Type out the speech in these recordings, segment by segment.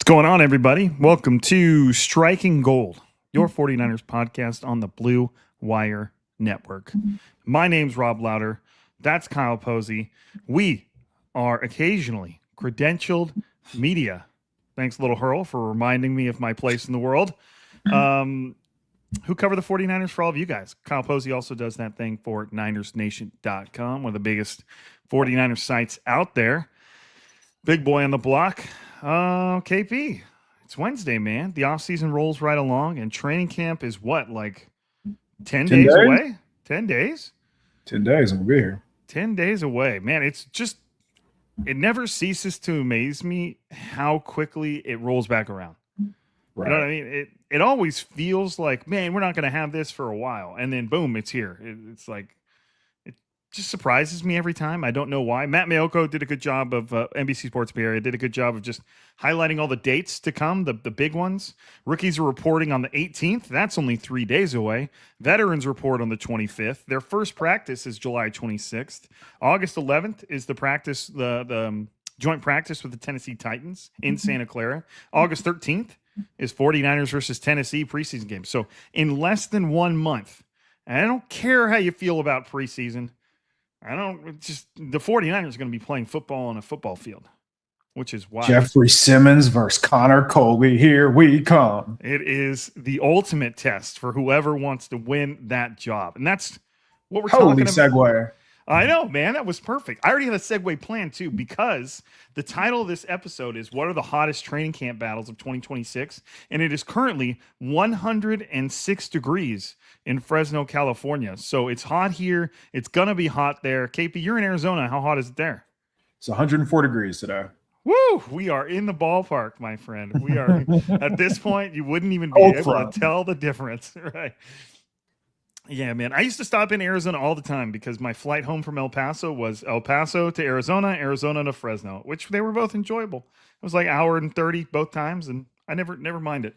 What's going on, everybody? Welcome to Striking Gold, your 49ers podcast on the Blue Wire Network. My name's Rob Lowder. That's Kyle Posey. We are occasionally credentialed media. Thanks, Little Hurl, for reminding me of my place in the world. Who cover the 49ers for all of you guys. Kyle Posey also does that thing for NinersNation.com, one of the biggest 49ers sites out there. Big boy on the block. KP, it's Wednesday, man. The offseason rolls right along, and training camp is what, like 10 days away? 10 days? 10 days, and we'll be here. 10 days away. Man, it's just, it never ceases to amaze me how quickly it rolls back around. Right. You know what I mean? It always feels like, man, we're not going to have this for a while. And then, boom, it's here. It's like, it just surprises me every time. I don't know why. Matt Mayoko did a good job of, NBC Sports Bay Area did a good job of just highlighting all the dates to come, the big ones. Rookies are reporting on the 18th. That's only 3 days away. Veterans report on the 25th. Their first practice is July 26th. August 11th is the practice, the joint practice with the Tennessee Titans in Santa Clara. August 13th is 49ers versus Tennessee preseason game. So in less than 1 month, and I don't care how you feel about preseason, the 49ers are going to be playing football on a football field, which is wild. Jeffrey Simmons versus Connor Colby. Here we come. It is the ultimate test for whoever wants to win that job. And that's what we're talking about. Holy segue. I know, man. That was perfect. I already had a segue plan, too, because the title of this episode is What are the Hottest Training Camp Battles of 2026? And it is currently 106 degrees in Fresno, California. So it's hot here. It's going to be hot there. KP, you're in Arizona. How hot is it there? It's 104 degrees today. Woo! We are in the ballpark, my friend. We are, at this point, you wouldn't even be able to tell the difference, right? Yeah, man. I used to stop in Arizona all the time because my flight home from El Paso was El Paso to Arizona, Arizona to Fresno, which they were both enjoyable. It was like an hour and 30 both times, and I never minded.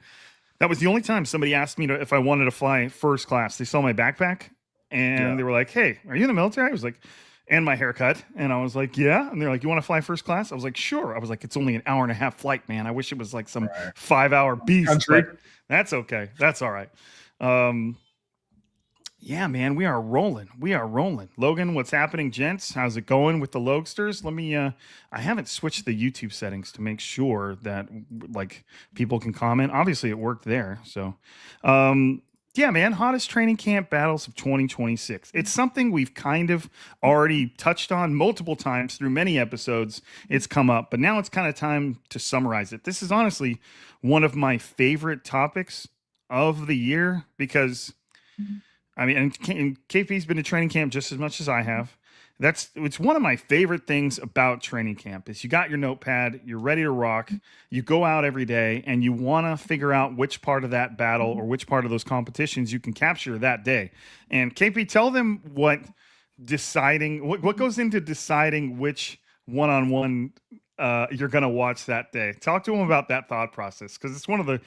That was the only time somebody asked me if I wanted to fly first class. They saw my backpack, and they were like, hey, are you in the military? I was like, and my haircut. And I was like, yeah. And they're like, you want to fly first class? I was like, sure. I was like, it's only an hour and a half flight, man. I wish it was like some 5-hour beast. But that's okay. That's all right. Yeah, man, we are rolling. Logan, what's happening, gents? How's it going with the Logsters? Let me, I haven't switched the YouTube settings to make sure that, like, people can comment. Obviously, it worked there. So, yeah, man, hottest training camp battles of 2026. It's something we've kind of already touched on multiple times through many episodes. It's come up, but now it's kind of time to summarize it. This is honestly one of my favorite topics of the year because... I mean, and KP's been to training camp just as much as I have. It's one of my favorite things about training camp is you got your notepad, you're ready to rock, you go out every day, and you want to figure out which part of that battle or which part of those competitions you can capture that day. And KP, tell them what goes into deciding which one-on-one you're going to watch that day. Talk to them about that thought process because it's one of the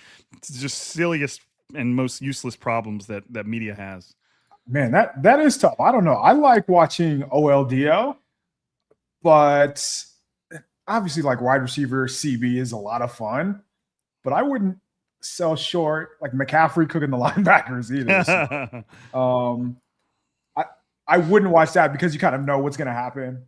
just silliest and most useless problems that media has. Man, that is tough. I don't know. I like watching OLDO, but obviously like wide receiver CB is a lot of fun, but I wouldn't sell short like McCaffrey cooking the linebackers either. So, um, I I wouldn't watch that because you kind of know what's going to happen.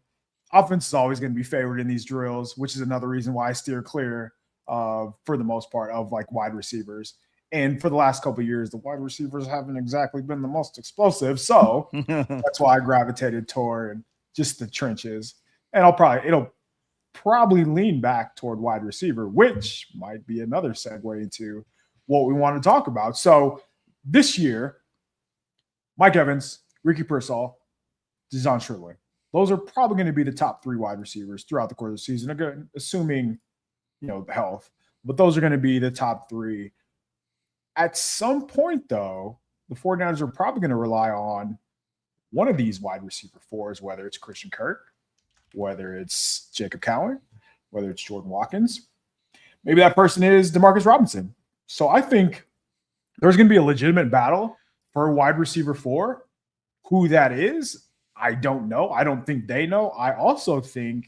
Offense is always going to be favored in these drills, which is another reason why I steer clear, for the most part, of like wide receivers. And for the last couple of years, the wide receivers haven't exactly been the most explosive, so that's why I gravitated toward just the trenches. And it'll probably lean back toward wide receiver, which might be another segue into what we want to talk about. So this year, Mike Evans, Ricky Pearsall, Deshaun Stribling. Those are probably going to be the top three wide receivers throughout the course of the season, again, assuming health. But those are going to be the top three. At some point, though, the 49ers are probably going to rely on one of these wide receiver fours, whether it's Christian Kirk, whether it's Jacob Cowan, whether it's Jordan Watkins. Maybe that person is Demarcus Robinson. So I think there's going to be a legitimate battle for wide receiver four. Who that is, I don't know. I don't think they know. I also think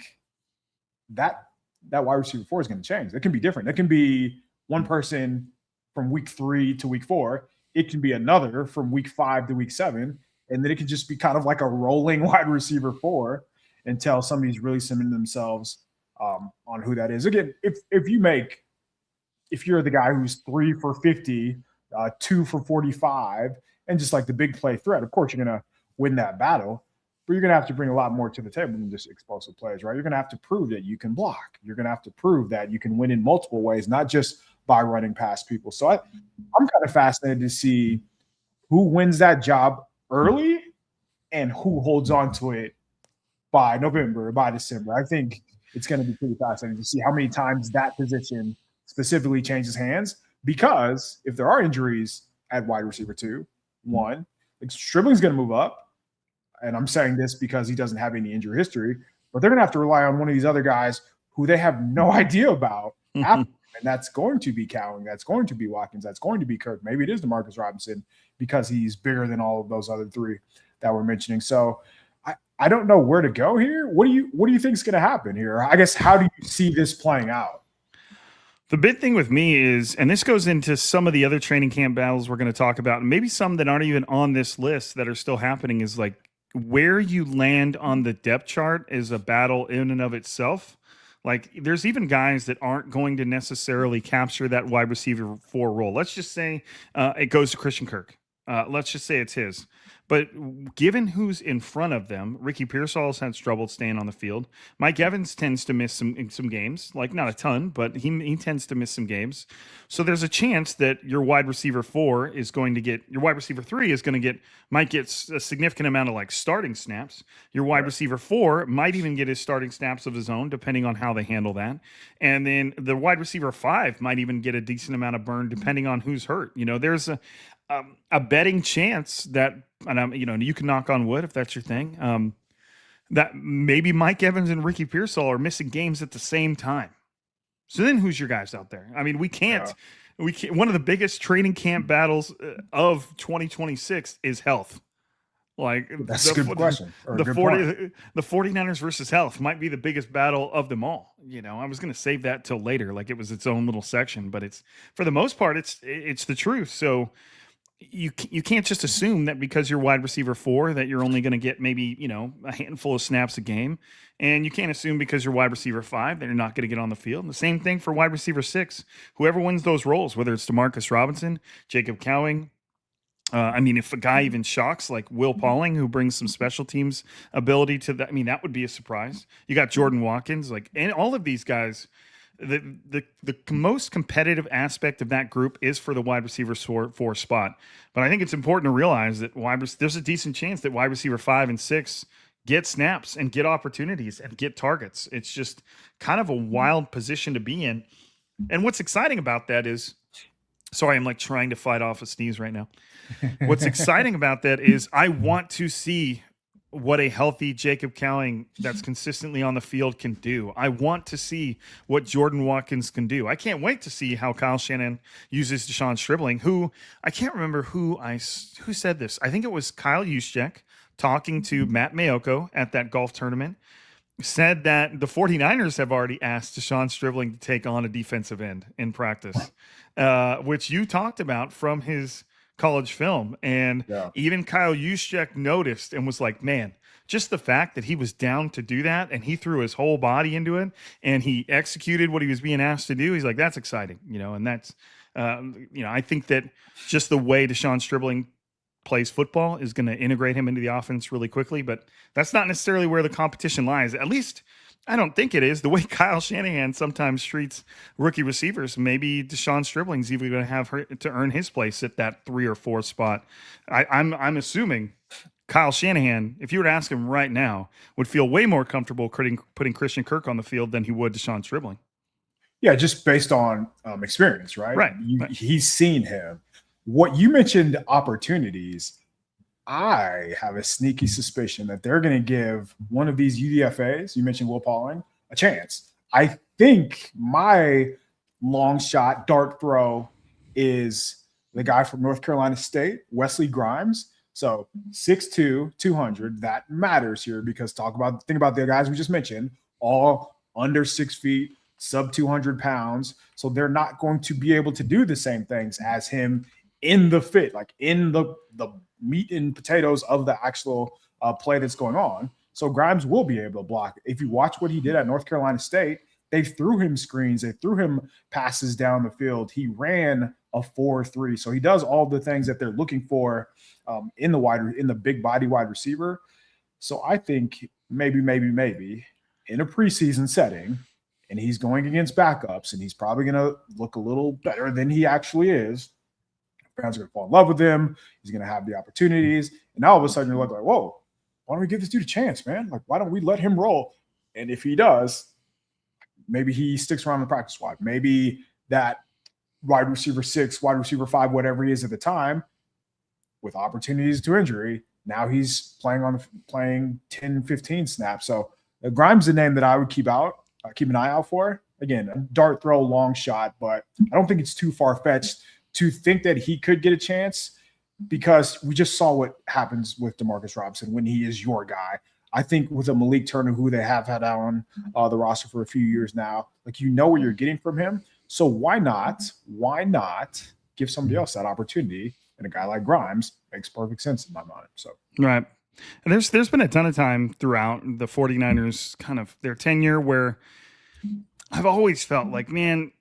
that wide receiver four is going to change. It can be different. It can be one person from week 3 to week 4. It can be another from week 5 to week 7. And then it can just be kind of like a rolling wide receiver four until somebody's really cementing themselves on who that is. Again, if you're the guy who's 3 for 50, 2 for 45, and just like the big play threat, of course you're going to win that battle. But you're going to have to bring a lot more to the table than just explosive plays, right? You're going to have to prove that you can block. You're going to have to prove that you can win in multiple ways, not just by running past people. So I'm kind of fascinated to see who wins that job early and who holds on to it by November, by December. I think it's going to be pretty fascinating to see how many times that position specifically changes hands, because if there are injuries at wide receiver 2, 1, like Stribling's going to move up. And I'm saying this because he doesn't have any injury history, but they're going to have to rely on one of these other guys who they have no idea about. And that's going to be Cowan. That's going to be Watkins. That's going to be Kirk. Maybe it is Demarcus Robinson because he's bigger than all of those other three that we're mentioning. So I don't know where to go here. What do you think is going to happen here? I guess, how do you see this playing out? The big thing with me is, and this goes into some of the other training camp battles we're going to talk about, and maybe some that aren't even on this list that are still happening, is like where you land on the depth chart is a battle in and of itself. Like there's even guys that aren't going to necessarily capture that wide receiver 4 role. Let's just say it goes to Christian Kirk. Let's just say it's his. But given who's in front of them, Ricky Pearsall's had trouble staying on the field. Mike Evans tends to miss some games, like not a ton, but he tends to miss some games. So there's a chance that your wide receiver 4 is going to get, your wide receiver 3 is going to might get a significant amount of like starting snaps. Your wide receiver 4 might even get his starting snaps of his own, depending on how they handle that. And then the wide receiver 5 might even get a decent amount of burn, depending on who's hurt. There's a betting chance that, and you can knock on wood if that's your thing, that maybe Mike Evans and Ricky Pearsall are missing games at the same time. So then who's your guys out there? I mean, we can't, one of the biggest training camp battles of 2026 is health. Like that's a good question. The 49ers versus health might be the biggest battle of them all. I was going to save that till later, like it was its own little section, but it's, for the most part, it's the truth. So you can't just assume that because you're wide receiver 4 that you're only going to get maybe, a handful of snaps a game. And you can't assume because you're wide receiver 5 that you're not going to get on the field. And the same thing for wide receiver 6. Whoever wins those roles, whether it's Demarcus Robinson, Jacob Cowan, if a guy even shocks like Will Pauling, who brings some special teams ability to that, that would be a surprise. You got Jordan Watkins, and all of these guys. The most competitive aspect of that group is for the wide receiver 4 spot. But I think it's important to realize that there's a decent chance that wide receiver 5 and 6 get snaps and get opportunities and get targets. It's just kind of a wild position to be in. And what's exciting about that is, sorry, I'm like trying to fight off a sneeze right now. What's exciting about that is I want to see what a healthy Jacob Cowan that's consistently on the field can do. I want to see what Jordan Watkins can do. I can't wait to see how Kyle Shanahan uses Deshaun Stribling, who I can't remember who said this. I think it was Kyle Juszczyk talking to Matt Mayoko at that golf tournament. said that the 49ers have already asked Deshaun Stribling to take on a defensive end in practice, which you talked about from his college film. And Yeah. even Kyle Juszczyk noticed and was like, man, just the fact that he was down to do that and he threw his whole body into it and he executed what he was being asked to do. He's like, that's exciting, and that's, I think that just the way Deshaun Stribling plays football is going to integrate him into the offense really quickly, but that's not necessarily where the competition lies. At least I don't think it is. The way Kyle Shanahan sometimes treats rookie receivers, maybe Deshaun Stribling's even going to have to earn his place at that 3 or 4 spot. I'm assuming Kyle Shanahan, if you were to ask him right now, would feel way more comfortable putting Christian Kirk on the field than he would Deshaun Stribling. Yeah, just based on experience, right? Right. He's seen him. What you mentioned, opportunities, I have a sneaky suspicion that they're going to give one of these UDFAs, you mentioned Will Pauling, a chance. I think my long shot dart throw is the guy from North Carolina State, Wesley Grimes. So 6'2", 200, that matters here because think about the guys we just mentioned, all under 6 feet, sub 200 pounds. So they're not going to be able to do the same things as him in the fit, like in the meat and potatoes of the actual play that's going on. So Grimes will be able to block. If you watch what he did at North Carolina State, they threw him screens, they threw him passes down the field. He ran a 4.3. So he does all the things that they're looking for in the big body wide receiver. So I think maybe in a preseason setting, and he's going against backups, and he's probably going to look a little better than he actually is. Fans are going to fall in love with him. He's going to have the opportunities. And now all of a sudden you're like, whoa, why don't we give this dude a chance, man? Like, why don't we let him roll? And if he does, maybe he sticks around the practice squad. Maybe that wide receiver 6, wide receiver 5, whatever he is at the time, with opportunities to injury, now he's playing 10, 15 snaps. So Grimes is a name that I would keep an eye out for. Again, a dart throw, long shot, but I don't think it's too far-fetched to think that he could get a chance because we just saw what happens with Demarcus Robinson when he is your guy. I think with a Malik Turner, who they have had on the roster for a few years now, like what you're getting from him. So why not give somebody else that opportunity? And a guy like Grimes makes perfect sense in my mind. So right. And there's been a ton of time throughout the 49ers kind of their tenure where I've always felt like, man,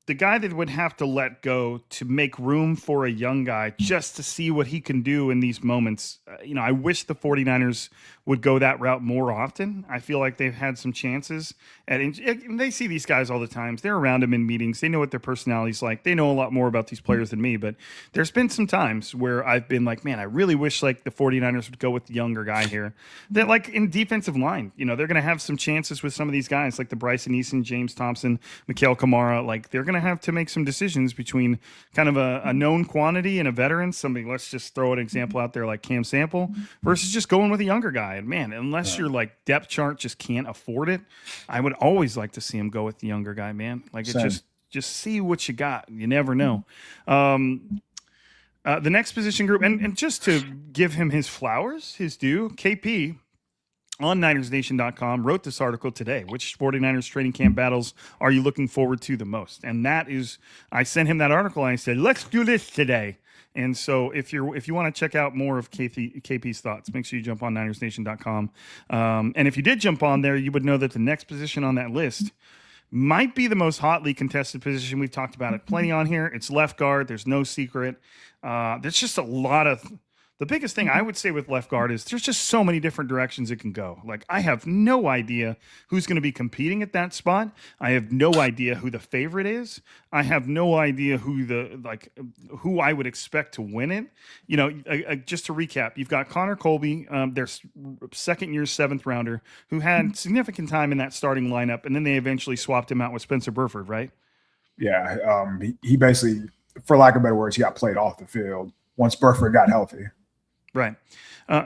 the guy that would have to let go to make room for a young guy just to see what he can do in these moments. I wish the 49ers would go that route more often. I feel like they've had some chances they see these guys all the time. They're around them in meetings. They know what their personality's like. They know a lot more about these players than me, but there's been some times where I've been like, man, I really wish like the 49ers would go with the younger guy here. That like in defensive line, they're going to have some chances with some of these guys like the Bryson Eason, James Thompson, Mikael Kamara. Like they're going to have to make some decisions between kind of a known quantity and a veteran. Let's just throw an example out there like Cam Sample versus just going with a younger guy. And man, unless your like depth chart just can't afford it, I would always like to see him go with the younger guy, man. Like it just see what you got. You never know. The next position group, and just to give him his flowers, his due, KP on NinersNation.com wrote this article today. Which 49ers training camp battles are you looking forward to the most? And that is, I sent him that article and I said, let's do this today. And so if you want to check out more of KP's thoughts, make sure you jump on NinersNation.com. And if you did jump on there, you would know that the next position on that list might be the most hotly contested position. We've talked about it plenty on here. It's left guard. There's no secret. There's just a lot of The biggest thing I would say with left guard is there's just so many different directions it can go. Like, I have no idea who's going to be competing at that spot. I have no idea who the favorite is. I have no idea who I would expect to win it. You know, just to recap, you've got Connor Colby, their second year, 7th rounder, who had significant time in that starting lineup. And then they eventually swapped him out with Spencer Burford, right? Yeah. He basically, for lack of better words, he got played off the field once Burford got healthy. Right.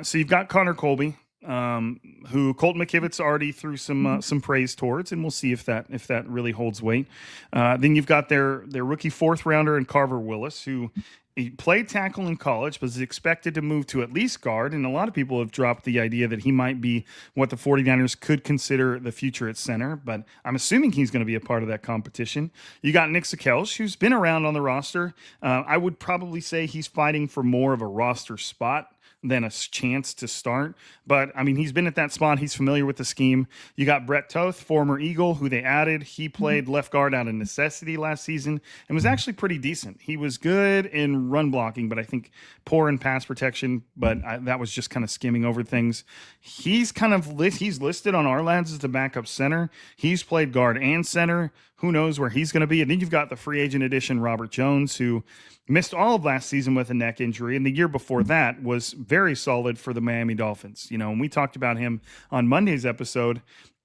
So you've got Connor Colby. who Colton McKivitz already threw some praise towards, and we'll see if that really holds weight. Then you've got their rookie fourth rounder in Carver Willis, who he played tackle in college, but is expected to move to at least guard. And a lot of people have dropped the idea that he might be what the 49ers could consider the future at center, but I'm assuming he's going to be a part of that competition. You got Nick Zakelj, who's been around on the roster. I would probably say he's fighting for more of a roster spot than a chance to start. But, I mean, he's been at that spot. He's familiar with the scheme. You got Brett Toth, former Eagle, who they added. He played left guard out of necessity last season and was actually pretty decent. He was good in run blocking, but I think poor in pass protection. But that was just kind of skimming over things. He's he's listed on our lads as the backup center. He's played guard and center. Who knows where he's going to be? And then you've got the free agent addition, Robert Jones, who missed all of last season with a neck injury. And the year before that was very solid for the Miami Dolphins. You know, and we talked about him on Monday's episode,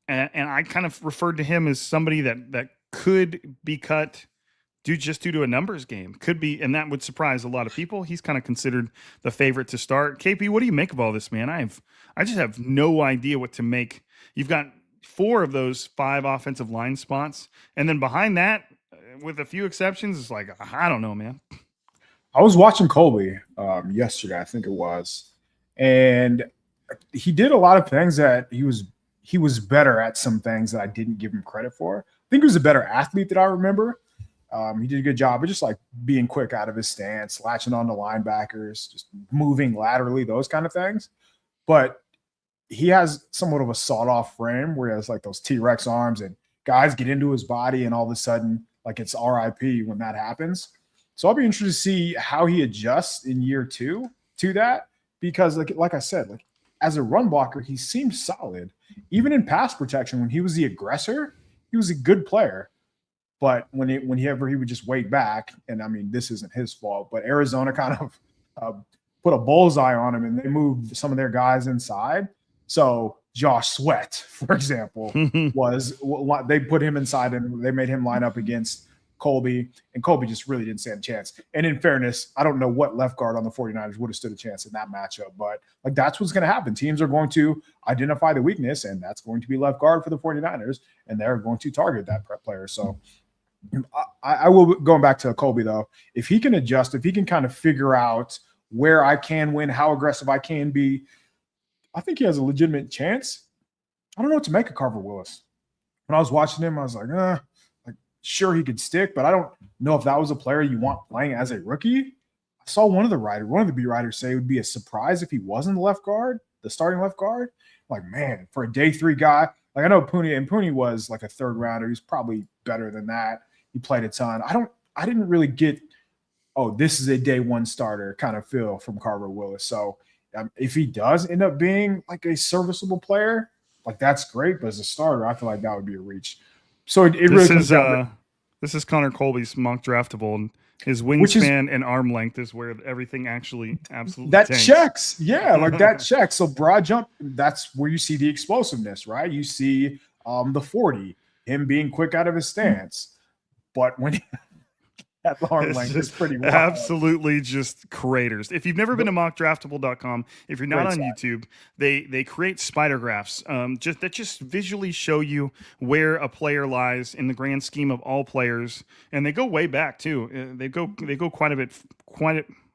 and I kind of referred to him as somebody that could be cut due to a numbers game. Could be, and that would surprise a lot of people. He's kind of considered the favorite to start. KP, what do you make of all this, man? I just have no idea what to make. You've got 4 of those 5 offensive line spots. And then behind that, with a few exceptions, it's like, I don't know, man. I was watching Colby yesterday, I think it was. And he did a lot of things that he was better at some things that I didn't give him credit for. I think he was a better athlete than I remember. He did a good job of just like being quick out of his stance, latching on to linebackers, just moving laterally, those kind of things. But he has somewhat of a sawed-off frame where he has like those T-Rex arms and guys get into his body and all of a sudden like it's RIP when that happens. So I'll be interested to see how he adjusts in year 2 to that because like I said, like as a run blocker, he seemed solid. Even in pass protection, when he was the aggressor, he was a good player. But whenever he would just wait back, and I mean, this isn't his fault, but Arizona kind of put a bullseye on him and they moved some of their guys inside. So Josh Sweat, for example, they put him inside and they made him line up against Colby, and Colby just really didn't stand a chance. And in fairness, I don't know what left guard on the 49ers would have stood a chance in that matchup, but like that's what's going to happen. Teams are going to identify the weakness, and that's going to be left guard for the 49ers, and they're going to target that player. So I will, going back to Colby though, if he can adjust, if he can kind of figure out where I can win, how aggressive I can be, I think he has a legitimate chance. I don't know what to make of Carver Willis. When I was watching him, I was like, sure he could stick, but I don't know if that was a player you want playing as a rookie. I saw one of the beat writers say it would be a surprise if he wasn't the left guard, the starting left guard. Like, man, for a day 3 guy, like I know Pooney was like a 3rd rounder. He's probably better than that. He played a ton. I didn't really get, this is a day 1 starter kind of feel from Carver Willis. So if he does end up being like a serviceable player, like that's great. But as a starter, I feel like that would be a reach. So it really comes down to, this is Connor Colby's mock draftable, and his wingspan and arm length is where everything actually absolutely that tanks. Checks. Yeah, like that checks. So broad jump, that's where you see the explosiveness, right? You see the 40, him being quick out of his stance. But when that arm length is pretty wild. Absolutely just craters. If you've never been to mockdraftable.com, if you're not on YouTube, they create spider graphs that just visually show you where a player lies in the grand scheme of all players, and they go way back too. They go quite a bit.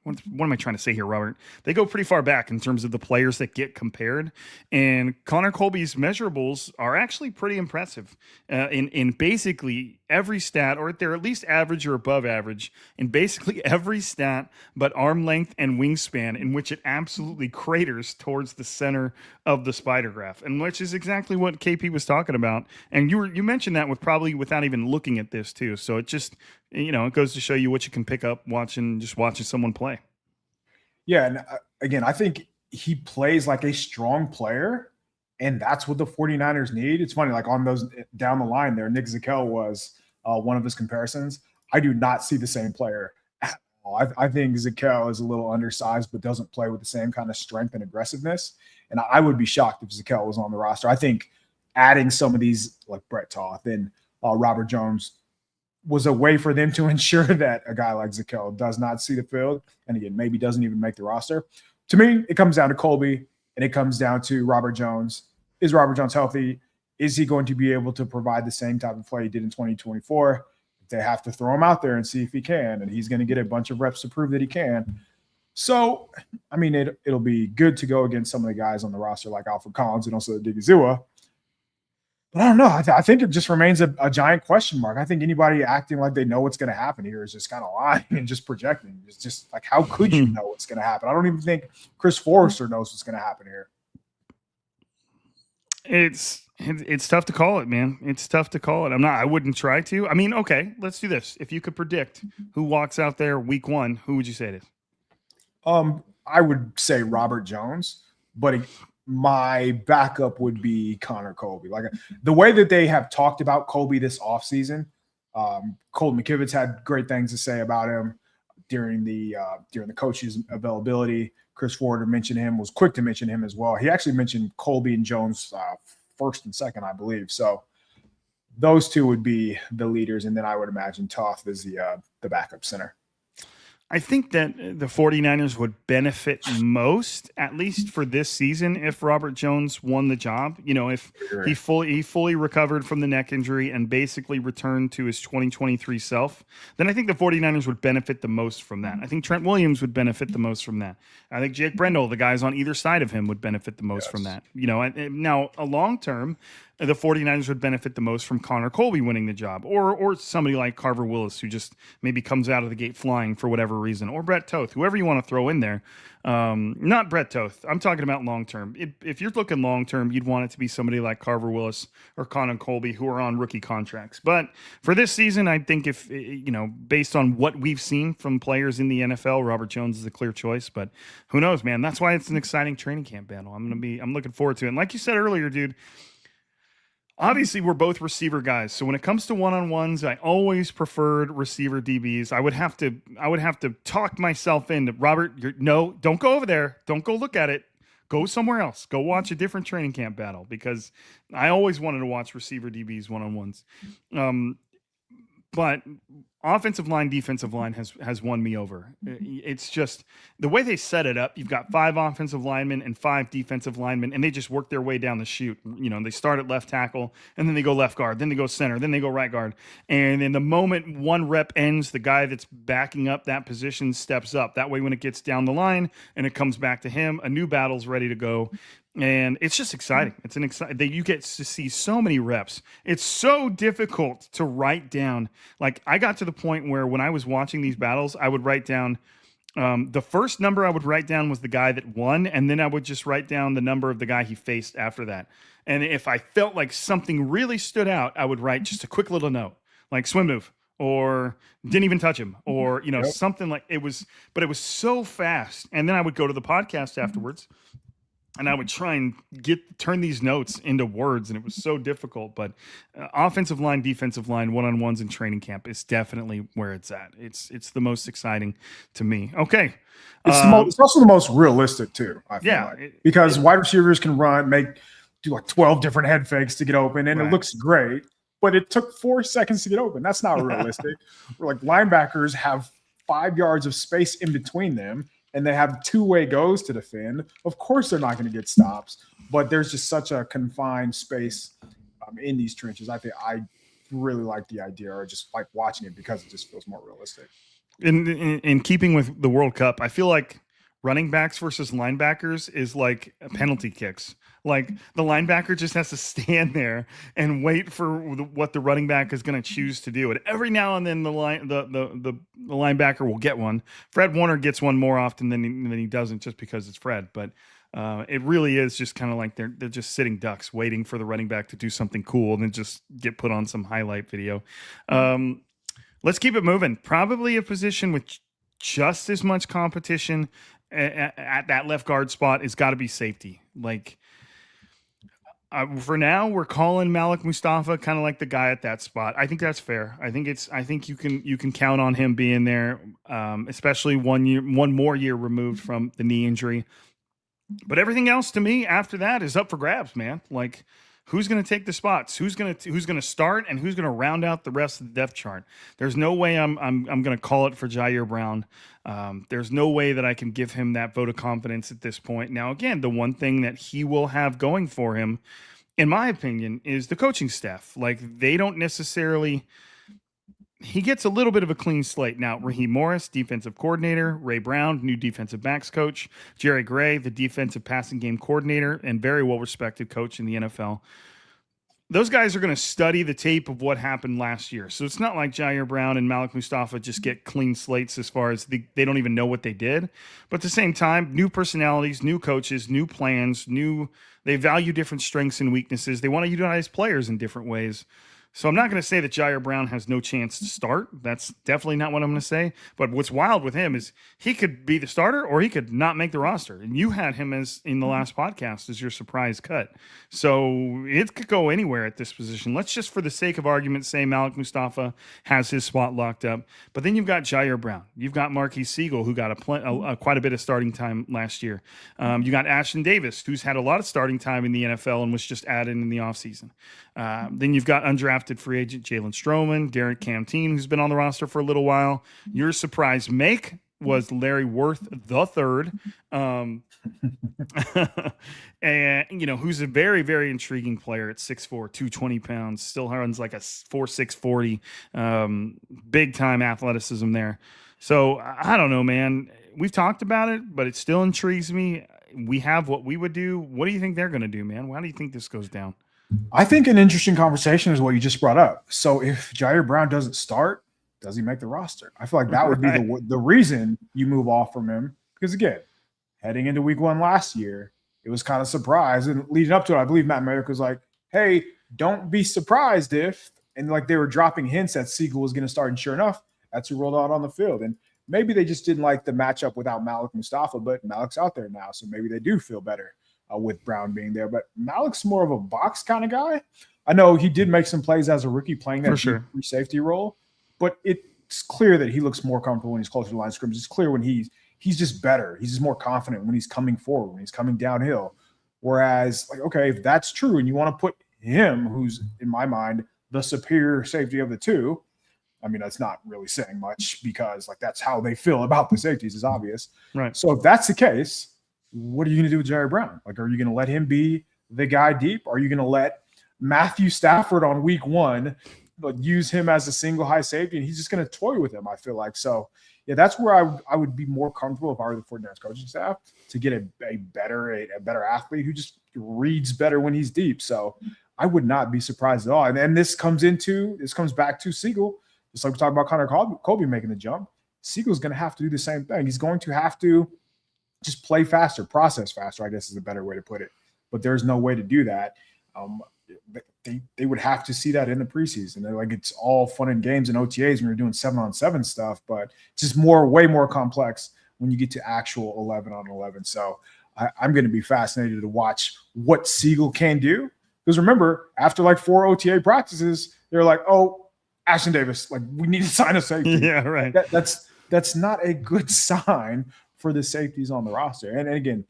What am I trying to say here, Robert? They go pretty far back in terms of the players that get compared. And Connor Colby's measurables are actually pretty impressive in basically every stat, or they're at least average or above average in basically every stat but arm length and wingspan, in which it absolutely craters towards the center of the spider graph, and which is exactly what KP was talking about. And you mentioned that without even looking at this too. So it just, it goes to show you what you can pick up watching someone play. Yeah, and again, I think he plays like a strong player, and that's what the 49ers need. It's funny, like on those down the line there, Nick Zakelj was one of his comparisons. I do not see the same player at all. I think Zakelj is a little undersized, but doesn't play with the same kind of strength and aggressiveness. And I would be shocked if Zakelj was on the roster. I think adding some of these, like Brett Toth and Robert Jones, was a way for them to ensure that a guy like Zakelj does not see the field, and again, maybe doesn't even make the roster. To me, it comes down to Colby, and it comes down to Robert Jones. Is Robert Jones healthy? Is he going to be able to provide the same type of play he did in 2024? They have to throw him out there and see if he can, and he's going to get a bunch of reps to prove that he can. So, I mean, it'll be good to go against some of the guys on the roster like Alfred Collins and also Digizua. But I don't know. I think it just remains a giant question mark. I think anybody acting like they know what's going to happen here is just kind of lying and just projecting. It's just like, how could you know what's going to happen? I don't even think Chris Forrester knows what's going to happen here. It's tough to call it, man. It's tough to call it. I wouldn't try to. I mean, okay, let's do this. If you could predict who walks out there week 1, who would you say it is? I would say Robert Jones, but my backup would be Connor Colby. Like the way that they have talked about Colby this offseason, Colton McKivitz had great things to say about him during the coach's availability. Chris Ford was quick to mention him as well. He actually mentioned Colby and Jones first and second, I believe. So those two would be the leaders, and then I would imagine Toth is the backup center. I think that the 49ers would benefit most, at least for this season, if Robert Jones won the job. You know, if he fully recovered from the neck injury and basically returned to his 2023 self, then I think the 49ers would benefit the most from that. I think Trent Williams would benefit the most from that. I think Jake Brendel, the guys on either side of him, would benefit the most from that. You know, now a long term, the 49ers would benefit the most from Connor Colby winning the job, or somebody like Carver Willis, who just maybe comes out of the gate flying for whatever reason, or Brett Toth, whoever you want to throw in there. Not Brett Toth. I'm talking about long term. If you're looking long term, you'd want it to be somebody like Carver Willis or Connor Colby, who are on rookie contracts. But for this season, I think if, you know, based on what we've seen from players in the NFL, Robert Jones is a clear choice. But who knows, man? That's why it's an exciting training camp battle. I'm looking forward to it. And like you said earlier, dude, obviously, we're both receiver guys, so when it comes to one-on-ones, I always preferred receiver DBs. I would have to talk myself into Robert. No, don't go over there. Don't go look at it. Go somewhere else. Go watch a different training camp battle, because I always wanted to watch receiver DBs one-on-ones. But offensive line, defensive line has won me over. It's just the way they set it up. You've got 5 offensive linemen and 5 defensive linemen, and they just work their way down the chute. You know, they start at left tackle, and then they go left guard, then they go center, then they go right guard. And in the moment one rep ends, the guy that's backing up that position steps up. That way, when it gets down the line and it comes back to him, a new battle's ready to go. And it's just exciting. It's an exciting that you get to see so many reps. It's so difficult to write down. Like, I got to the point where when I was watching these battles, I would write down the first number I would write down was the guy that won, and then I would just write down the number of the guy he faced after that. And if I felt like something really stood out, I would write just a quick little note, like swim move, or didn't even touch him, or, you know, something like it was. But it was so fast. And then I would go to the podcast afterwards, and I would try and turn these notes into words, and it was so difficult. But offensive line, defensive line, one-on-ones in training camp is definitely where it's at. It's the most exciting to me. Okay. It's also the most realistic too, I feel like. Because wide receivers can do like 12 different head fakes to get open, and it looks great, but it took 4 seconds to get open. That's not realistic. Like, linebackers have 5 yards of space in between them, and they have 2-way goes to defend. Of course, they're not going to get stops, but there's just such a confined space in these trenches. I think I really like the idea, or just like watching it, because it just feels more realistic. In keeping with the World Cup, I feel like running backs versus linebackers is like penalty kicks. Like, the linebacker just has to stand there and wait for what the running back is going to choose to do. And every now and then the linebacker will get one. Fred Warner gets one more often than he doesn't, just because it's Fred. But it really is just kind of like they're just sitting ducks waiting for the running back to do something cool and then just get put on some highlight video. Let's keep it moving. Probably a position with just as much competition at that left guard spot has got to be safety. Like, for now, we're calling Malik Mustafa kind of like the guy at that spot. I think that's fair. I think you can count on him being there, especially one more year removed from the knee injury. But everything else, to me, after that is up for grabs, man. Like, who's going to take the spots, who's going to start, and who's going to round out the rest of the depth chart. There's no way I'm going to call it for Jair Brown. There's no way that I can give him that vote of confidence at this point. Now, again, the one thing that he will have going for him, in my opinion, is the coaching staff. Like, they don't necessarily. He gets a little bit of a clean slate now. Raheem Morris, defensive coordinator. Ray Brown, new defensive backs coach. Jerry Gray, the defensive passing game coordinator and very well-respected coach in the NFL. Those guys are going to study the tape of what happened last year. So it's not like Jair Brown and Malik Mustafa just get clean slates as far as they don't even know what they did. But at the same time, new personalities, new coaches, new plans, they value different strengths and weaknesses. They want to utilize players in different ways. So I'm not going to say that Jair Brown has no chance to start. That's definitely not what I'm going to say. But what's wild with him is he could be the starter or he could not make the roster. And you had him as in the last podcast as your surprise cut. So it could go anywhere at this position. Let's just, for the sake of argument, say Malik Mustafa has his spot locked up. But then you've got Jair Brown. You've got Marquise Siegel, who got quite a bit of starting time last year. You got Ashton Davis, who's had a lot of starting time in the NFL and was just added in the offseason. Then you've got undrafted free agent Jalen Stroman, Garrett Canteen, who's been on the roster for a little while. Your surprise make was Larry Worth the third, and who's a very, very intriguing player at 6'4", 220 pounds, still runs like a 4.6 40, big time athleticism there. So I don't know, man. We've talked about it, but it still intrigues me. We have what we would do. What do you think they're going to do, man? Why do you think this goes down? I think an interesting conversation is what you just brought up. So if Jair Brown doesn't start, does he make the roster? I feel like that would be the reason you move off from him. Because again, heading into week 1 last year, it was kind of surprise. And leading up to it, I believe Matt Merrick was like, hey, don't be surprised if, and like they were dropping hints that Siegel was going to start. And sure enough, that's who rolled out on the field. And maybe they just didn't like the matchup without Malik Mustafa, but Malik's out there now. So maybe they do feel better with Brown being there. But Malik's more of a box kind of guy. I know he did make some plays as a rookie playing that free safety role, but it's clear that he looks more comfortable when he's closer to the line of scrimmage. It's clear when he's just better. He's just more confident when he's coming forward, when he's coming downhill. Whereas, like, okay, if that's true and you want to put him, who's in my mind the superior safety of the two, I mean, that's not really saying much because like that's how they feel about the safeties is obvious. Right. So if that's the case, what are you going to do with Jair Brown? Like, are you going to let him be the guy deep? Are you going to let Matthew Stafford on week 1 use him as a single high safety? And he's just going to toy with him, I feel like. So, yeah, that's where I would be more comfortable if I were the 49ers coaching staff to get a better athlete who just reads better when he's deep. So I would not be surprised at all. And then this comes back to Siegel. Just like we talked about Connor Colby making the jump. Siegel's going to have to do the same thing. He's going to have to just play faster, process faster, I guess is a better way to put it. But there's no way to do that. They would have to see that in the preseason. They're like, it's all fun and games and OTAs when you're doing 7-on-7 stuff, but it's just way more complex when you get to actual 11-on-11. So I'm going to be fascinated to watch what Siegel can do. Because remember, after like 4 OTA practices, they're like, oh, Ashton Davis, like we need to sign a safety. Yeah, right. That's not a good sign for the safeties on the roster. And again,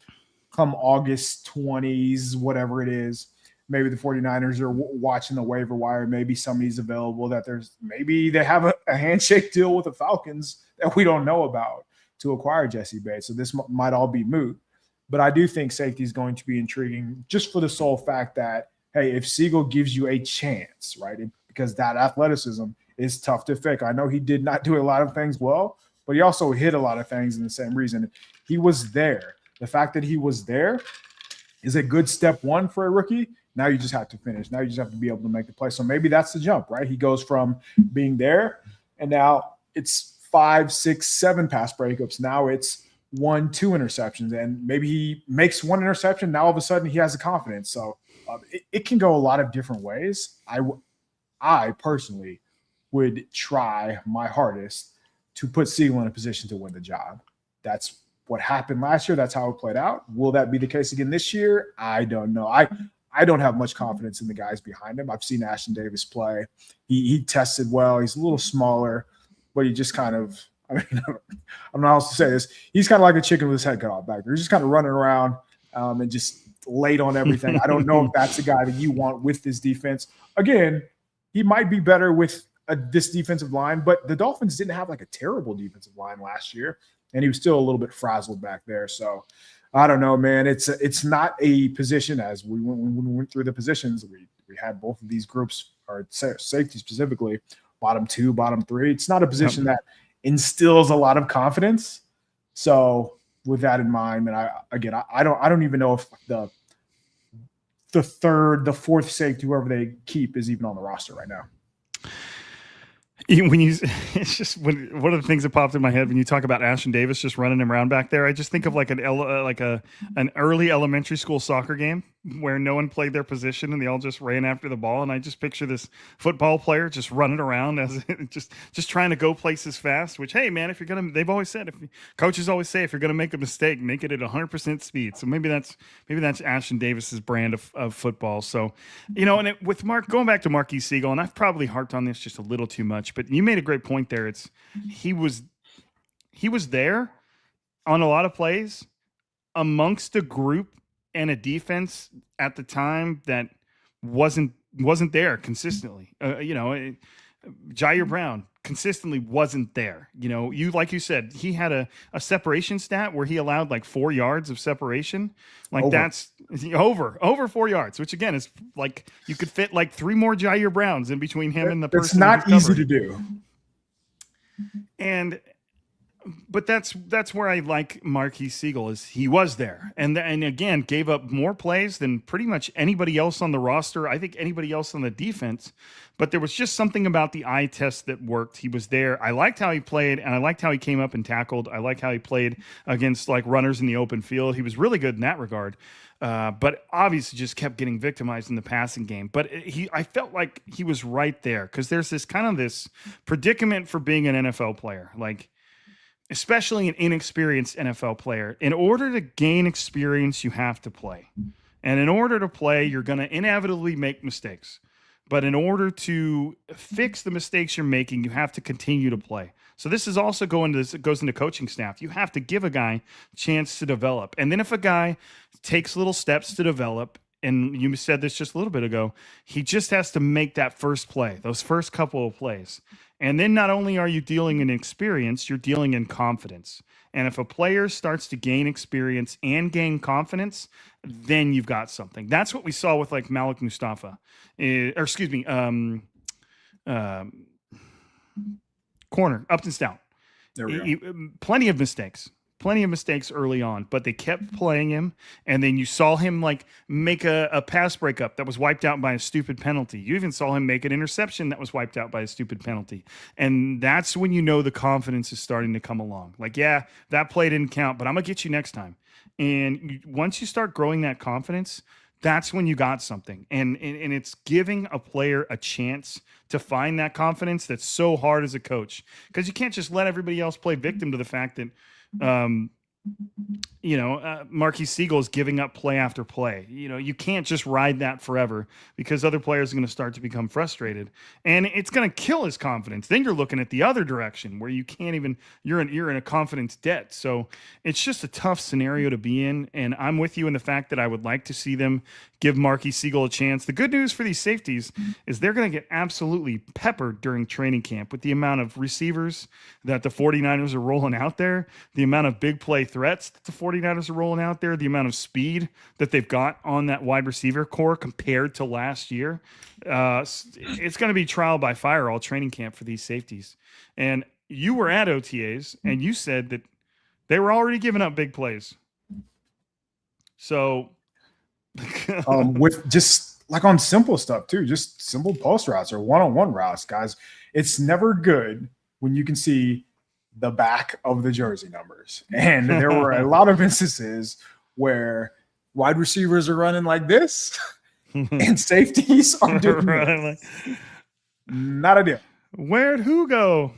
come August 20s, whatever it is, maybe the 49ers are watching the waiver wire. Maybe somebody's available maybe they have a handshake deal with the Falcons that we don't know about to acquire Jesse Bates. So this might all be moot. But I do think safety is going to be intriguing just for the sole fact that, hey, if Siegel gives you a chance, right, because that athleticism is tough to fake. I know he did not do a lot of things well, but he also hit a lot of things in the same reason. He was there. The fact that he was there is a good step 1 for a rookie. Now you just have to finish. Now you just have to be able to make the play. So maybe that's the jump, right? He goes from being there, and now it's 5, 6, 7 pass breakups. Now it's 1, 2 interceptions, and maybe he makes 1 interception. Now all of a sudden he has the confidence. So it can go a lot of different ways. I personally would try my hardest to put Siegel in a position to win the job. That's what happened last year. That's how it played out. Will that be the case again this year? I don't know. I don't have much confidence in the guys behind him. I've seen Ashton Davis play. He tested well. He's a little smaller, but he just kind of, I mean, I don't know how else to say this. He's kind of like a chicken with his head cut off back there. He's just kind of running around and just late on everything. I don't know if that's the guy that you want with this defense. Again, he might be better with this defensive line, but the Dolphins didn't have like a terrible defensive line last year, and he was still a little bit frazzled back there. So I don't know, man. It's not a position, as when we went through the positions, we had both of these groups, or safety specifically, bottom 2, bottom 3. It's not a position that instills a lot of confidence. So with that in mind, and I don't even know if the fourth safety, whoever they keep, is even on the roster right now. It's just one of the things that popped in my head when you talk about Ashton Davis just running him around back there. I just think of like an early elementary school soccer game where no one played their position and they all just ran after the ball. And I just picture this football player just running around as just trying to go places fast. Which, hey man, they've always said, coaches always say, if you're gonna make a mistake, make it at 100% speed. So maybe that's Ashton Davis's brand of football. So and with going back to Marquise Siegel, and I've probably harped on this just a little too much, but you made a great point there. He was there on a lot of plays amongst a group and a defense at the time that wasn't there consistently. Jair Brown consistently wasn't there. Like you said, he had a separation stat where he allowed like 4 yards of separation. That's over 4 yards, which again is like you could fit like 3 more Jair Browns in between him and the person. It's not easy to do. But that's where I like Marquise Siegel, is he was there and again gave up more plays than pretty much anybody else on the roster. I think anybody else on the defense, but there was just something about the eye test that worked. He was there. I liked how he played, and I liked how he came up and tackled. I like how he played against like runners in the open field. He was really good in that regard. But obviously just kept getting victimized in the passing game. But I felt like he was right there, because there's this predicament for being an NFL player, like especially an inexperienced NFL player. In order to gain experience, you have to play. And in order to play, you're going to inevitably make mistakes. But in order to fix the mistakes you're making, you have to continue to play. So this is also goes into coaching staff. You have to give a guy a chance to develop. And then if a guy takes little steps to develop, and you said this just a little bit ago, he just has to make that first play, those first couple of plays. And then not only are you dealing in experience, you're dealing in confidence. And if a player starts to gain experience and gain confidence, then you've got something. That's what we saw with like Malik Mustafa, corner, Upton Stout. There we go. Plenty of mistakes early on, but they kept playing him. And then you saw him like make a pass breakup that was wiped out by a stupid penalty. You even saw him make an interception that was wiped out by a stupid penalty. And that's when you know the confidence is starting to come along. Like, yeah, that play didn't count, but I'm going to get you next time. And once you start growing that confidence, that's when you got something. And it's giving a player a chance to find that confidence that's so hard as a coach. Because you can't just let everybody else play victim to the fact that Marquise Siegel is giving up play after play. You can't just ride that forever, because other players are going to start to become frustrated, and it's going to kill his confidence. Then you're looking at the other direction where you can't even, you're in a confidence debt. So it's just a tough scenario to be in. And I'm with you in the fact that I would like to see them give Marquise Siegel a chance. The good news for these safeties is they're going to get absolutely peppered during training camp with the amount of receivers that the 49ers are rolling out there, the amount of big play threats that the 49ers are rolling out there, the amount of speed that they've got on that wide receiver core compared to last year. It's going to be trial by fire all training camp for these safeties. And you were at OTAs and you said that they were already giving up big plays. So with just like on simple stuff too, just simple post routes or one-on-one routes, guys, it's never good when you can see the back of the jersey numbers. And there were a lot of instances where wide receivers are running like this and safeties are doing this. Not a deal. Where'd who go?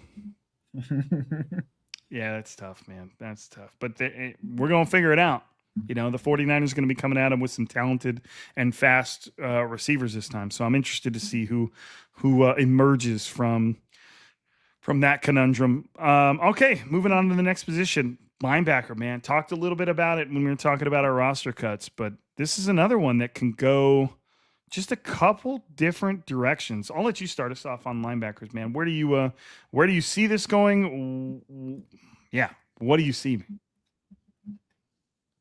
Yeah, that's tough, man. That's tough. But we're going to figure it out. The 49ers are going to be coming at them with some talented and fast receivers this time. So I'm interested to see who emerges from that conundrum. Okay, moving on to the next position. Linebacker, man. Talked a little bit about it when we were talking about our roster cuts, but this is another one that can go just a couple different directions. I'll let you start us off on linebackers, man. Where do you see this going? Yeah, what do you see?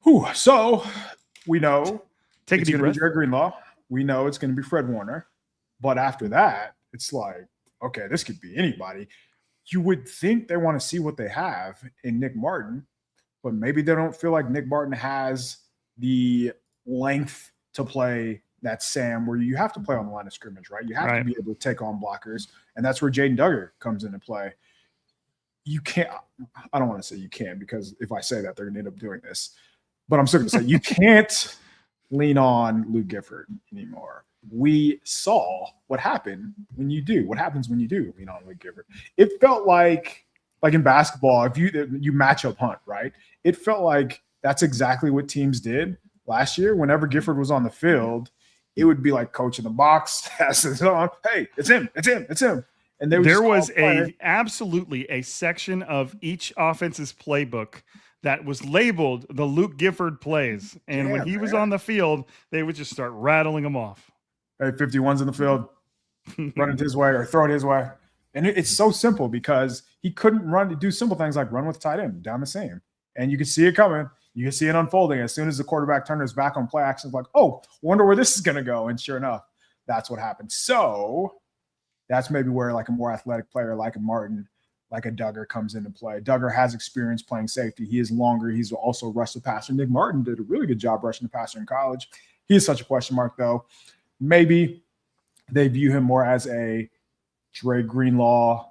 Whew. So we know Take a it's deep going to be breath. Jared Greenlaw. We know it's going to be Fred Warner. But after that, it's like, okay, this could be anybody. You would think they want to see what they have in Nick Martin, but maybe they don't feel like Nick Martin has the length to play that Sam, where you have to play on the line of scrimmage, right? You have to be able to take on blockers, and that's where Jaden Duggar comes into play. You can't, I don't want to say you can, because if I say that, they're going to end up doing this. But I'm still going to say you can't lean on Luke Gifford anymore. We saw what happened when you do. What happens when you do lean on Luke Gifford? It felt like in basketball, if you matchup hunt, right? It felt like that's exactly what teams did last year. Whenever Gifford was on the field, it would be like coach in the box, passes on. Hey, it's him, it's him, it's him. And there was absolutely a section of each offense's playbook that was labeled the Luke Gifford plays. And when he was on the field, they would just start rattling them off. Hey, 51's in the field, run it his way or throw it his way. And it's so simple because he couldn't do simple things like run with tight end down the seam. And you can see it coming. You can see it unfolding. As soon as the quarterback turned his back on play action, it's like, oh, wonder where this is going to go. And sure enough, that's what happened. So that's maybe where like a more athletic player like a Martin, like a Duggar comes into play. Duggar has experience playing safety. He is longer. He's also rushed the passer. Nick Martin did a really good job rushing the passer in college. He is such a question mark, though. Maybe they view him more as a Dre Greenlaw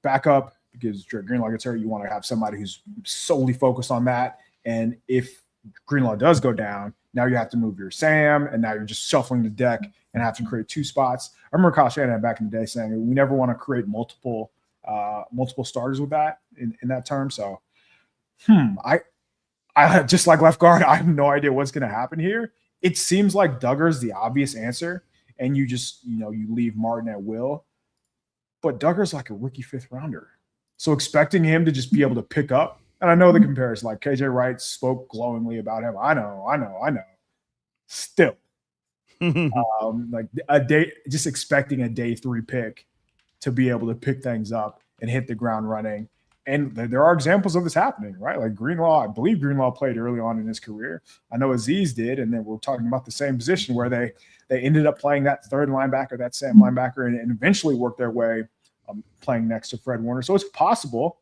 backup, because Dre Greenlaw gets hurt. You want to have somebody who's solely focused on that. And if Greenlaw does go down, now you have to move your Sam, and now you're just shuffling the deck and have to create two spots. I remember Kyle Shanahan back in the day saying we never want to create multiple starters with that in that term. So, I just like left guard, I have no idea what's going to happen here. It seems like Duggar's the obvious answer, and you just you leave Martin at will. But Duggar's like a rookie 5th rounder, so expecting him to just be able to pick up. And I know the comparison, like KJ Wright spoke glowingly about him. I know. Still, like just expecting a day 3 pick to be able to pick things up and hit the ground running. And there are examples of this happening, right? Like Greenlaw, I believe Greenlaw played early on in his career. I know Aziz did, and then we're talking about the same position where they ended up playing that third linebacker, that Sam linebacker, and eventually worked their way playing next to Fred Warner. So it's possible.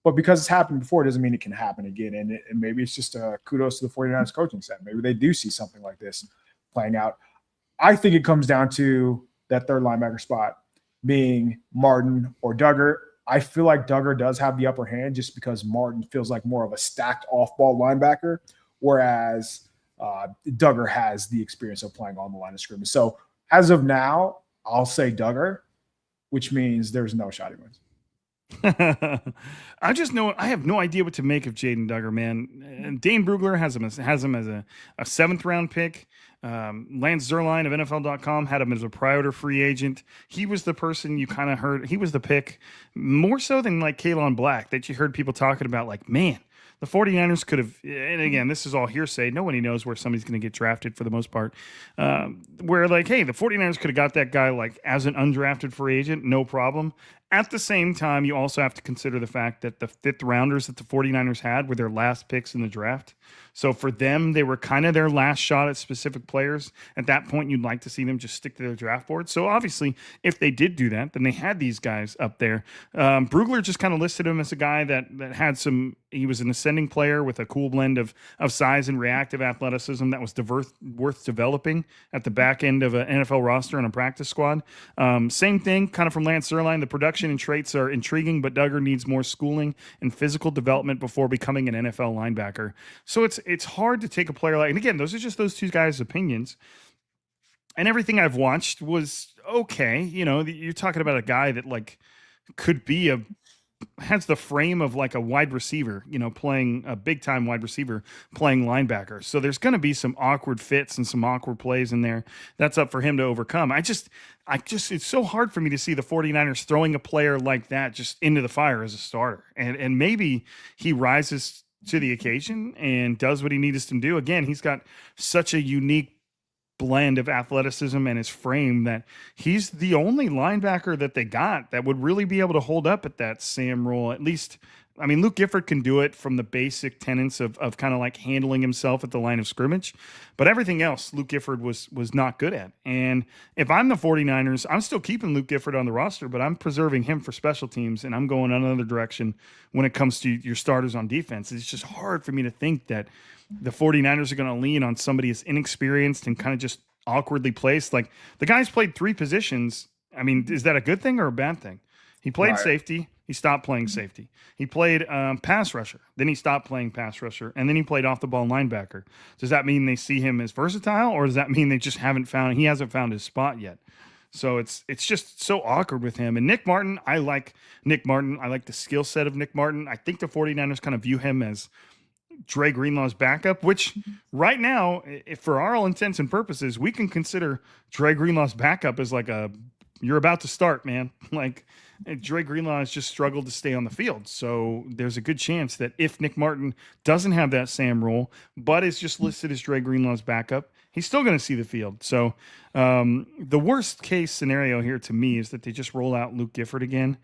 But because it's happened before, it doesn't mean it can happen again. And maybe it's just a kudos to the 49ers coaching staff. Maybe they do see something like this playing out. I think it comes down to that third linebacker spot being Martin or Duggar. I feel like Duggar does have the upper hand just because Martin feels like more of a stacked off-ball linebacker, whereas Duggar has the experience of playing on the line of scrimmage. So as of now, I'll say Duggar, which means there's no shot he wins. I have no idea what to make of Jaden Duggar, man. And Dane Brugler has him as a 7th round pick. Lance Zierlein of NFL.com had him as a prior free agent. He was the person you kind of heard. He was the pick more so than like Kalen Black that you heard people talking about. Like, man, the 49ers could have, and again, this is all hearsay. Nobody knows where somebody's going to get drafted for the most part. Where like, hey, the 49ers could have got that guy like as an undrafted free agent, no problem. At the same time, you also have to consider the fact that the 5th rounders that the 49ers had were their last picks in the draft. So for them, they were kind of their last shot at specific players. At that point, you'd like to see them just stick to their draft board. So obviously, if they did do that, then they had these guys up there. Brugler just kind of listed him as a guy that had some, he was an ascending player with a cool blend of size and reactive athleticism that was worth developing at the back end of an NFL roster and a practice squad. Same thing kind of from Lance Zierlein. The production and traits are intriguing, but Duggar needs more schooling and physical development before becoming an NFL linebacker. So it's hard to take a player like, and again, those are just those two guys' opinions. And everything I've watched was okay. You're talking about a guy that like could be has the frame of like a wide receiver, playing a big time wide receiver, playing linebacker. So there's going to be some awkward fits and some awkward plays in there. That's up for him to overcome. I just, it's so hard for me to see the 49ers throwing a player like that just into the fire as a starter. And maybe he rises to the occasion and does what he needs to do. Again, he's got such a unique blend of athleticism and his frame that he's the only linebacker that they got that would really be able to hold up at that Sam role. At least, I mean, Luke Gifford can do it from the basic tenets of kind of like handling himself at the line of scrimmage, but everything else Luke Gifford was not good at. And if I'm the 49ers, I'm still keeping Luke Gifford on the roster, but I'm preserving him for special teams, and I'm going another direction when it comes to your starters on defense. It's just hard for me to think that the 49ers are going to lean on somebody as inexperienced and kind of just awkwardly placed. Like, the guy's played 3 positions. I mean, is that a good thing or a bad thing? He played safety. He stopped playing safety. He played pass rusher. Then he stopped playing pass rusher. And then he played off the ball linebacker. Does that mean they see him as versatile, or does that mean they just he hasn't found his spot yet? So it's just so awkward with him. And Nick Martin, I like Nick Martin. I like the skill set of Nick Martin. I think the 49ers kind of view him as Dre Greenlaw's backup, which right now, if for all intents and purposes, we can consider Dre Greenlaw's backup as like you're about to start, man. Like, Dre Greenlaw has just struggled to stay on the field. So there's a good chance that if Nick Martin doesn't have that Sam role, but is just listed as Dre Greenlaw's backup, he's still going to see the field. So the worst case scenario here to me is that they just roll out Luke Gifford again.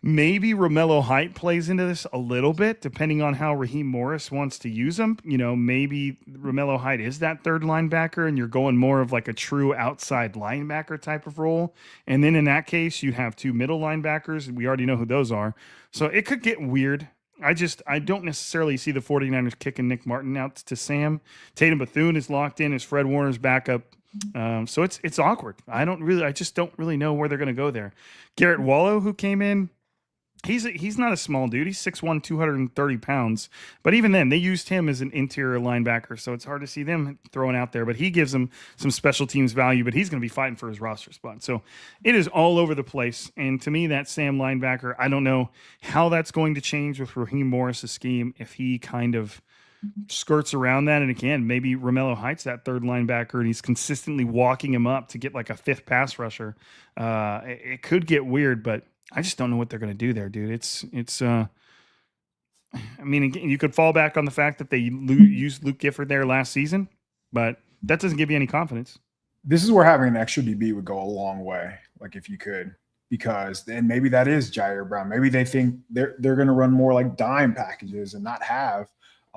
Maybe Romello Height plays into this a little bit, depending on how Raheem Morris wants to use him. You know, maybe Romello Height is that third linebacker, and you're going more of like a true outside linebacker type of role. And then in that case, you have 2 middle linebackers. We already know who those are. So it could get weird. I don't necessarily see the 49ers kicking Nick Martin out to Sam. Tatum Bethune is locked in as Fred Warner's backup. So it's awkward. I just don't really know where they're going to go there. Garrett Wallow, who came in, he's not a small dude. He's 6'1", 230 pounds. But even then, they used him as an interior linebacker, so it's hard to see them throwing out there. But he gives them some special teams value, but he's going to be fighting for his roster spot. So it is all over the place. And to me, that Sam linebacker, I don't know how that's going to change with Raheem Morris' scheme if he kind of skirts around that. And again, maybe Romello Height's that third linebacker, and he's consistently walking him up to get like a 5th pass rusher. It could get weird, but I just don't know what they're going to do there, dude. I mean, again, you could fall back on the fact that they used Luke Gifford there last season, but that doesn't give you any confidence. This is where having an extra DB would go a long way. Like, if you could, because then maybe that is Jair Brown. Maybe they think they're going to run more like dime packages and not have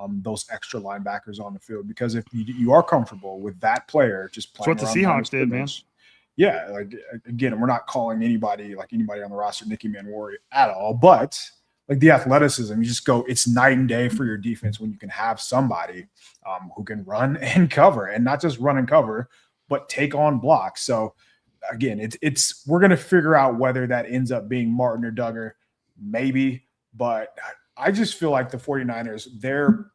those extra linebackers on the field. Because if you are comfortable with that player just playing, that's what the Seahawks did, man. Yeah, like, again, we're not calling anybody on the roster Nicky Manwari at all, but like the athleticism, you just go, it's night and day for your defense when you can have somebody who can run and cover, and not just run and cover, but take on blocks. So again, we're going to figure out whether that ends up being Martin or Duggar, maybe, but I just feel like the 49ers,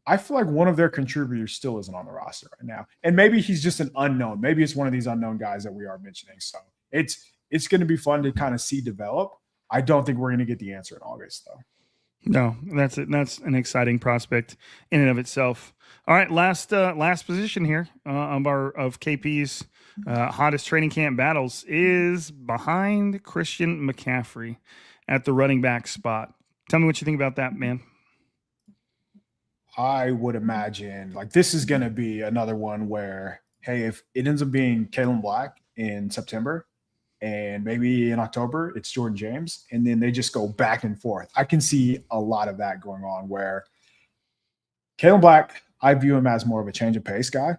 I feel like one of their contributors still isn't on the roster right now. And maybe he's just an unknown. Maybe it's one of these unknown guys that we are mentioning. So it's going to be fun to kind of see develop. I don't think we're going to get the answer in August, though. No, that's it. That's an exciting prospect in and of itself. All right, last position here of KP's hottest training camp battles is behind Christian McCaffrey at the running back spot. Tell me what you think about that, man. I would imagine like this is going to be another one where, hey, if it ends up being Kalen Black in September and maybe in October, it's Jordan James, and then they just go back and forth. I can see a lot of that going on where Kalen Black, I view him as more of a change of pace guy.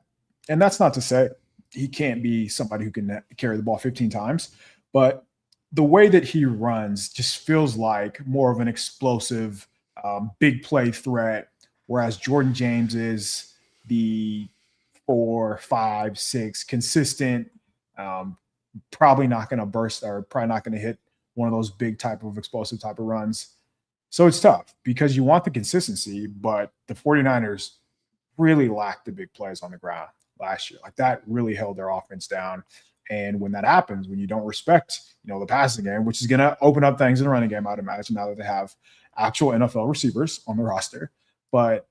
And that's not to say he can't be somebody who can carry the ball 15 times, but the way that he runs just feels like more of an explosive, big play threat. Whereas Jordan James is the 4, 5, 6 consistent, probably not going to burst or probably not going to hit one of those big type of explosive type of runs. So it's tough because you want the consistency, but the 49ers really lacked the big plays on the ground last year. Like that really held their offense down. And when that happens, when you don't respect, the passing game, which is going to open up things in the running game, I'd imagine, now that they have actual NFL receivers on the roster. But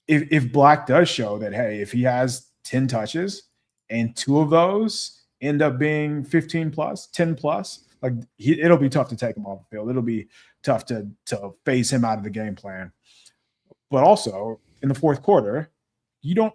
if Black does show that, hey, if he has 10 touches and 2 of those end up being 15 plus, 10 plus, like it'll be tough to take him off the field. It'll be tough to phase him out of the game plan. But also in the fourth quarter, you don't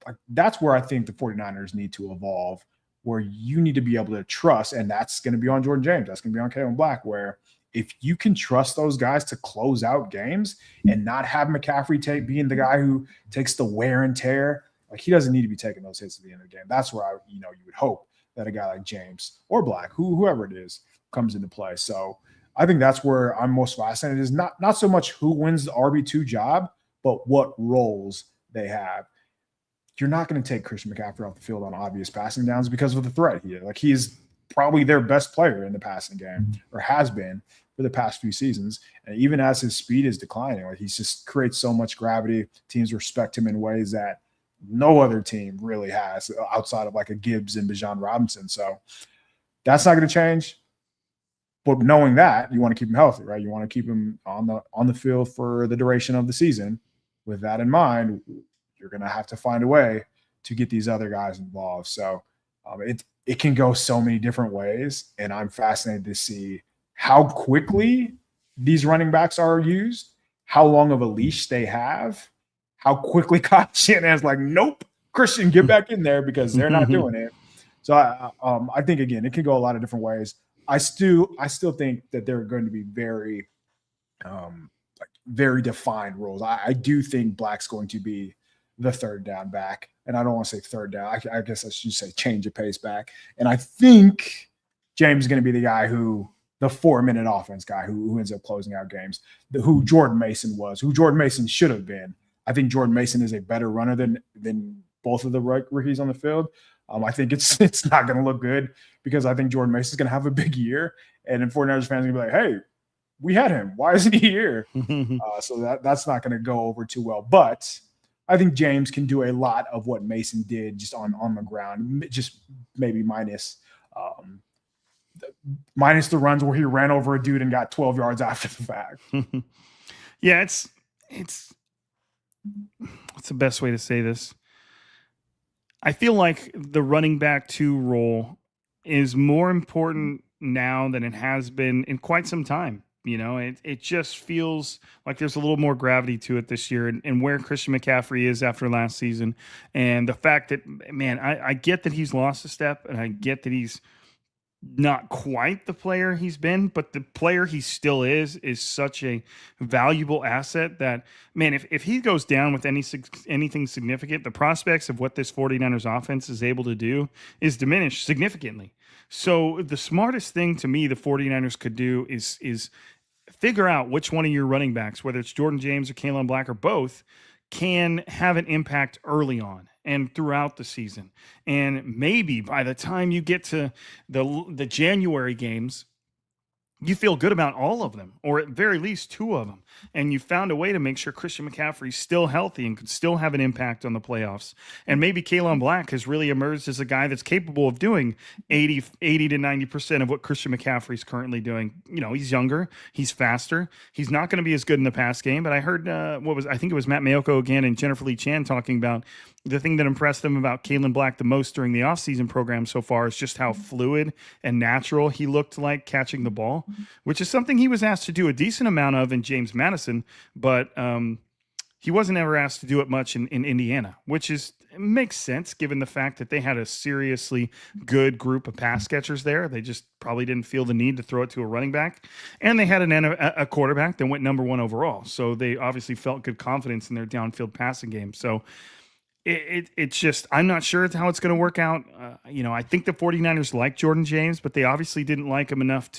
like that's where I think the 49ers need to evolve, where you need to be able to trust, and that's going to be on Jordan James. That's going to be on Kalen Black, where if you can trust those guys to close out games and not have McCaffrey being the guy who takes the wear and tear, like he doesn't need to be taking those hits at the end of the game. That's where you would hope that a guy like James or Black, whoever it is, comes into play. So I think that's where I'm most fascinated is not so much who wins the RB2 job, but what roles they have. You're not going to take Christian McCaffrey off the field on obvious passing downs because of the threat here. Like he's probably their best player in the passing game, or has been for the past few seasons. And even as his speed is declining, like he just creates so much gravity. Teams respect him in ways that no other team really has outside of like a Gibbs and Bijan Robinson. So that's not going to change. But knowing that, you want to keep him healthy, right? You want to keep him on the field for the duration of the season. With that in mind, you're going to have to find a way to get these other guys involved. So it can go so many different ways, and I'm fascinated to see how quickly these running backs are used, how long of a leash they have, how quickly Kyle Shanahan's like, nope, Christian, get back in there because they're not doing it. So I think, again, it can go a lot of different ways. I still think that there are going to be very defined roles. I do think Black's going to be the third down back. And I don't want to say third down. I guess I should say change of pace back. And I think James is going to be the guy the 4-minute offense guy who ends up closing out games, who Jordan Mason was, who Jordan Mason should have been. I think Jordan Mason is a better runner than both of the rookies on the field. I think it's not going to look good because I think Jordan Mason is going to have a big year. And then 49ers fans are going to be like, hey, we had him. Why isn't he here? So that's not going to go over too well. But I think James can do a lot of what Mason did just on the ground, just maybe minus the runs where he ran over a dude and got 12 yards after the fact. Yeah, it's what's the best way to say this? I feel like the running back 2 role is more important now than it has been in quite some time. You know, it just feels like there's a little more gravity to it this year, and where Christian McCaffrey is after last season. And the fact that, man, I get that he's lost a step, and I get that he's not quite the player he's been, but the player he still is such a valuable asset that, man, if he goes down with anything significant, the prospects of what this 49ers offense is able to do is diminished significantly. So the smartest thing to me the 49ers could do is figure out which one of your running backs, whether it's Jordan James or Kalen Black or both, can have an impact early on and throughout the season. And maybe by the time you get to the January games, you feel good about all of them, or at very least 2 of them. And you found a way to make sure Christian McCaffrey's still healthy and could still have an impact on the playoffs. And maybe Kalen Black has really emerged as a guy that's capable of doing 80 to 90% of what Christian McCaffrey's currently doing. You know, he's younger, he's faster. He's not going to be as good in the pass game, but I heard I think it was Matt Mayoko again and Jennifer Lee Chan talking about the thing that impressed them about Kalen Black the most during the offseason program so far is just how fluid and natural he looked like catching the ball, which is something he was asked to do a decent amount of in James Madison, but he wasn't ever asked to do it much in Indiana, which makes sense given the fact that they had a seriously good group of pass catchers there. They just probably didn't feel the need to throw it to a running back, and they had a quarterback that went number 1 overall. So they obviously felt good confidence in their downfield passing game. So it's just, I'm not sure how it's going to work out. I think the 49ers like Jordan James, but they obviously didn't like him enough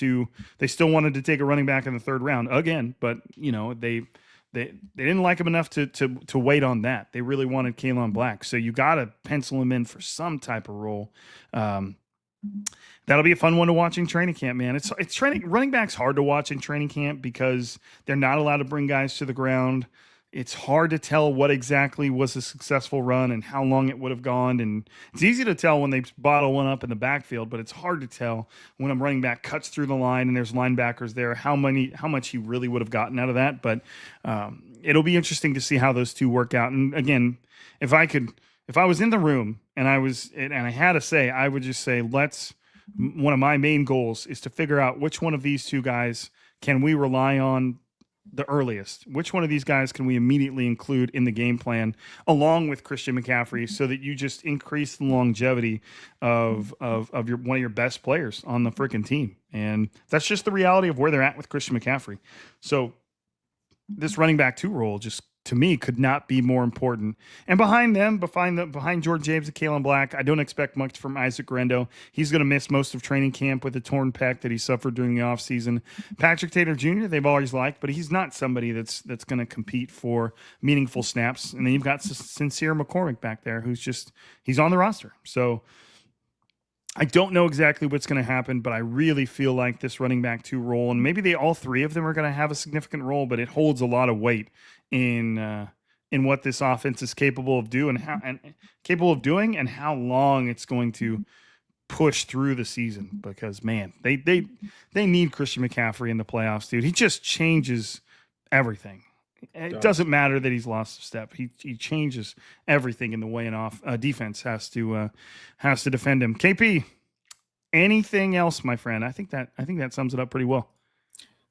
they still wanted to take a running back in the 3rd round again, but they didn't like him enough to wait on that. They really wanted Kalen Black. So you got to pencil him in for some type of role. That'll be a fun one to watch in training camp, man. It's running backs hard to watch in training camp because they're not allowed to bring guys to the ground. It's hard to tell what exactly was a successful run and how long it would have gone. And it's easy to tell when they bottle one up in the backfield, but it's hard to tell when a running back cuts through the line and there's linebackers there, how much he really would have gotten out of that. But it'll be interesting to see how those 2 work out. And again, if I was in the room and I had to say, I would just say, one of my main goals is to figure out which one of these 2 guys can we rely on the earliest? Which one of these guys can we immediately include in the game plan along with Christian McCaffrey so that you just increase the longevity of your one of your best players on the freaking team? And that's just the reality of where they're at with Christian McCaffrey. So this running back 2 role just to me could not be more important. And behind them, behind Jordan James and Kalen Black, I don't expect much from Isaac Rendo. He's going to miss most of training camp with a torn pec that he suffered during the offseason. Patrick Taylor Jr., they've always liked, but he's not somebody that's going to compete for meaningful snaps. And then you've got Sincere McCormick back there he's on the roster. So I don't know exactly what's going to happen, but I really feel like this running back 2 role, and maybe all 3 of them are going to have a significant role, but it holds a lot of weight in what this offense is capable of doing and how long it's going to push through the season. Because man, they need Christian McCaffrey in the playoffs, dude. He just changes everything. It doesn't matter that he's lost a step. He changes everything in the way an defense has to defend him. KP, anything else, my friend? I think that sums it up pretty well.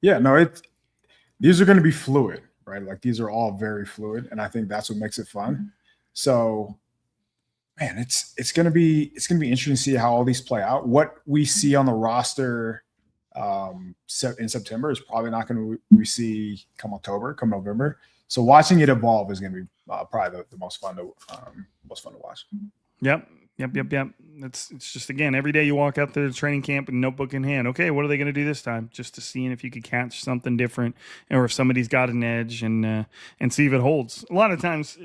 Yeah, no, these are going to be fluid, right? Like these are all very fluid, and I think that's what makes it fun. So, man, it's going to be interesting to see how all these play out. What we see on the roster in September is probably not going to we see come November. So watching it evolve is going to be probably the most fun to watch. Yep. It's just, again, every day you walk out there to training camp and notebook in hand. Okay, what are they going to do this time? Just to see if you could catch something different, or if somebody's got an edge, and see if it holds. A lot of times,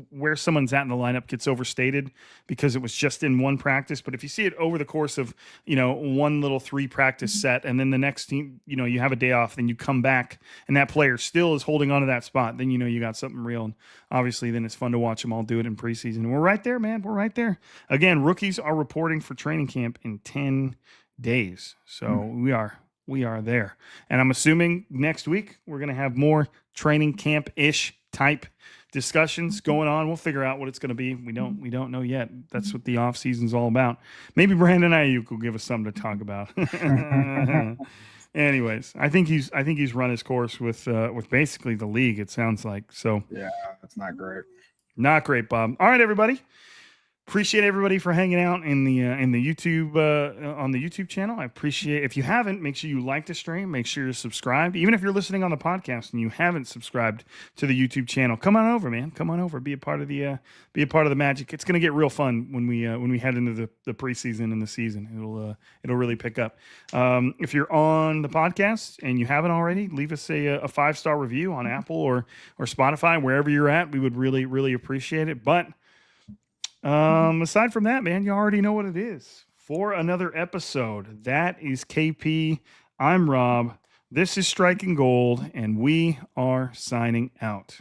where someone's at in the lineup gets overstated because it was just in one practice. But if you see it over the course of one little 3 practice set, and then the next team, you have a day off, then you come back and that player still is holding on to that spot, then you got something real. And obviously, then it's fun to watch them all do it in preseason. We're right there, man. We're right there. Again, rookies are reporting for training camp in 10 days. So we are there. And I'm assuming next week we're going to have more training camp-ish type discussions going on. We'll figure out what it's going to be. We don't know yet. That's what the off season's all about. Maybe Brandon Ayuk will give us something to talk about. Anyways, I think he's run his course with basically the league, it sounds like. So yeah, that's not great. Not great, Bob. All right, everybody. Appreciate everybody for hanging out in the YouTube on the YouTube channel. I appreciate, if you haven't, make sure you like the stream, make sure you're subscribed. Even if you're listening on the podcast and you haven't subscribed to the YouTube channel, come on over, man. Come on over, be a part of the magic. It's gonna get real fun when we head into the preseason and the season. It'll really pick up. If you're on the podcast and you haven't already, leave us a 5-star review on Apple or Spotify, wherever you're at. We would really, really appreciate it. But aside from that, man, you already know what it is. For another episode, that is KP. I'm Rob. This is Striking Gold, and we are signing out.